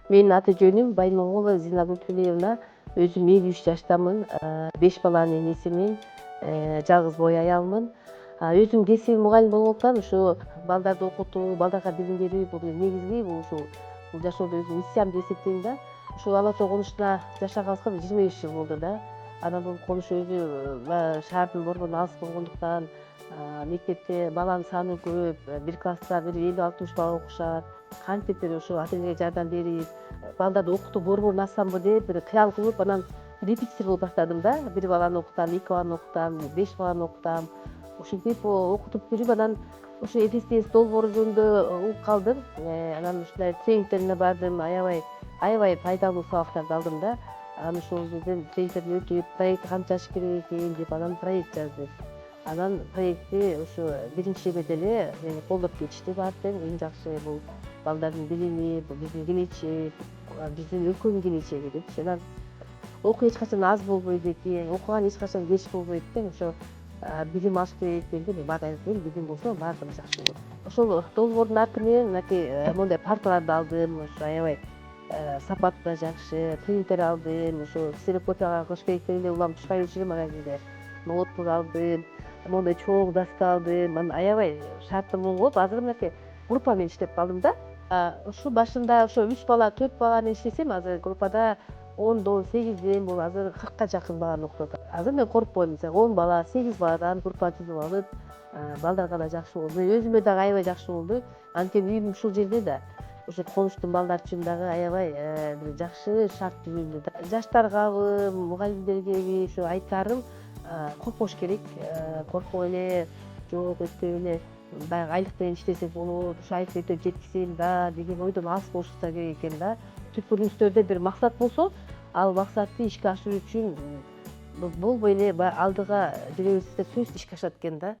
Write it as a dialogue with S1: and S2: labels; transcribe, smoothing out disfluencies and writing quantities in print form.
S1: Менин аты жөнүм Баймогулова Зина Лутфуллиевна. Өзүм 53 жаштамын. 5 баланын энесимин. Жалгыз бой аялмын. Өзүм кесибим мугалим болгон атан ушу балдарды окутуу, балдарга билим берүү бул негизги бул жашоодо өзүм миссиям деп эсептейм да. Ушул Ала Тоо конушуна жашаганыбызга 25 жыл болду да. Анан бул конуш өзү шаардын борборунан алыс болгондуктан мектепте баланын саны көп, бир класста бир 50-60 бала окушат. Кантип бир ошо ата энеге жардам берип, балдарды окутуу борборун ачсам деп бир кыял кылып, анан репетитор болуп баштадым да. Бир баланы окутам, 2 баланы окутам, 5 баланы окутам. Ушинтип окутуп жүрүп, анан ушу ФСТС долбоору жөнүндө угуп калдым. Анан ушундай тренингтерине бардым, аябай пайдалуу сабактарды алдым да. Анан ошол жерден тренингтерден өтүп, проектти кантип жазыш керек экен деп, анан проект жаздым. Анан проектти ушу биринчи жебеде эле мени колдоп кетишти баары тең. Эң жакшы бул балдардын билими, бул биздин келечек, биздин өлкөнүн келечеги депчи. Анан окуу эч качан аз болбойт экен, окуган эч качан кеч болбойт экен. Ошо билим алыш керек экенди мен баары айттым, билим болсо баардыгы жакшы болот. Ошол долбоордун аты менен мынакей мондай парталарды алдым, ошо аябай сапаты да жакшы, принтер алдым, ошо ксерокопияга кылыш керек деп эле улам тушпай эле жүрөм ага кезде. Ноутбук алдым, моундай чоң доска алдым, анан аябай шарттуу болуп, азыр мынакей группа менен иштеп калдым да. Ушу башында ошо 3 бала, 4 бала менен иштесем, азыр группада 10дон 8ден, бул азыр 40ка жакын баланы окутуп атам. Азыр мен коркпойм, мисалы 10 бала, 8 баладан группа түзүп алып, балдарга да жакшы болду, өзүмө дагы аябай жакшы болду. Анткени үйүм ушул жерде да. Ошо конуштун балдары үчүн дагы аябай бир жакшы шарт түзүлдү да. Жаштаргабы, мугалимдергеби ушу айтарым, коркпош керек, коркпой эле, жок өтпөй эле баягы айлык менен иштесек болот, ушу айлыкты өтөп жеткизем да деген ойдон алыс болушса керек экен да. Түпкүрүңүздөрдө бир максат болсо, ал максатты ишке ашыруу үчүн болбой эле баягы алдыга жүрөбүз десе сөзсүз ишке ашат экен да.